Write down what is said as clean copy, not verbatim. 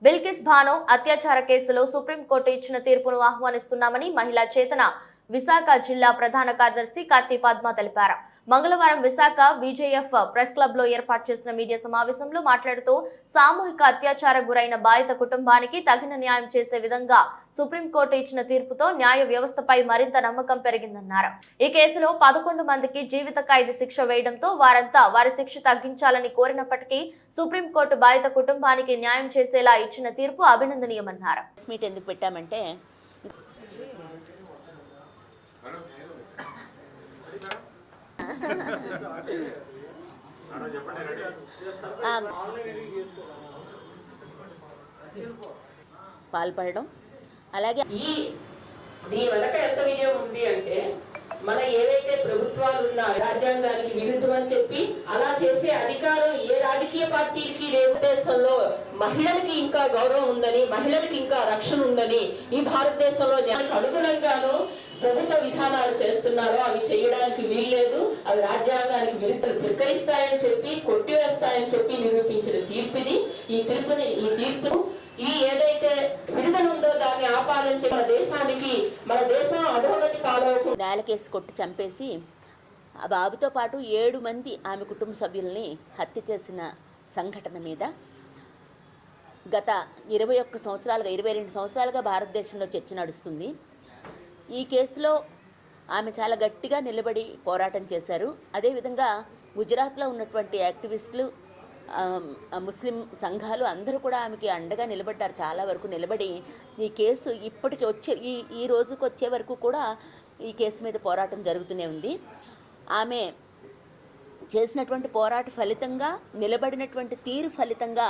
బిల్కిస్ బానో అత్యాచార కేసులో సుప్రీంకోర్టు ఇచ్చిన తీర్పును ఆహ్వానిస్తున్నామని మహిళా చేతన విశాఖ జిల్లా ప్రధాన కార్యదర్శి కత్తి పద్మ తెలిపారు. మంగళవారం విశాఖ విజేఎఫ్ ప్రెస్ క్లబ్ లో ఏర్పాటు చేసిన మీడియా సమావేశంలో మాట్లాడుతూ సామూహిక అత్యాచార గురైన బాధిత కుటుంబానికి తగిన న్యాయం చేసే విధంగా సుప్రీంకోర్టు ఇచ్చిన తీర్పుతో న్యాయ వ్యవస్థపై మరింత నమ్మకం పెరిగిందన్నారు. ఈ కేసులో 11 మందికి జీవిత ఖైదు శిక్ష వేయడంతో వారంతా వారి శిక్ష తగ్గించాలని కోరినప్పటికీ సుప్రీంకోర్టు బాధిత కుటుంబానికి న్యాయం చేసేలా ఇచ్చిన తీర్పు అభినందనీయమన్నారు. మీట్ ఎందుకు పెట్టామంటే పాల్పడడం అలాగే దీని వెనక ఎంత విజయం ఉంది అంటే మన ఏవైతే ప్రభుత్వాలు ఉన్నాయో రాజ్యాంగానికి విరుద్ధం అని చెప్పి అలా చేసే అధికారం ఏ రాజకీయ పార్టీకి లేవు. దేశంలో మహిళలకి ఇంకా గౌరవం ఉందని, మహిళలకి ఇంకా రక్షణ ఉందని, ఈ భారతదేశంలో అనుగుణంగాను ప్రభుత్వ విధానాలు చేస్తున్నారో అవి చేయడానికి వీల్లేదు, అవి రాజ్యాంగానికి విరుద్ధం ధిక్కరిస్తాయని చెప్పి కొట్టివేస్తాయని చెప్పి నిరూపించిన తీర్పుది. ఈ తీర్పును ఈ ఏదైతే విడుదల ఉందో దాన్ని ఆపాలని చెప్పి మన దేశం అధోగతి పాలవకుండా నేలకేసి కొట్టి చంపేసి ఆ బాబుతో పాటు 7 మంది ఆమె కుటుంబ సభ్యుల్ని హత్య చేసిన సంఘటన మీద గత 21 సంవత్సరాలుగా 22 సంవత్సరాలుగా భారతదేశంలో చర్చ నడుస్తుంది. ఈ కేసులో ఆమె చాలా గట్టిగా నిలబడి పోరాటం చేశారు. అదేవిధంగా గుజరాత్లో ఉన్నటువంటి యాక్టివిస్టులు, ముస్లిం సంఘాలు అందరూ కూడా ఆమెకి అండగా నిలబడ్డారు. చాలా వరకు నిలబడి ఈ కేసు ఇప్పటికి ఈ రోజుకు వచ్చే వరకు కూడా ఈ కేసు మీద పోరాటం జరుగుతూనే ఉంది. ఆమె చేసినటువంటి పోరాట ఫలితంగా, నిలబడినటువంటి తీరు ఫలితంగా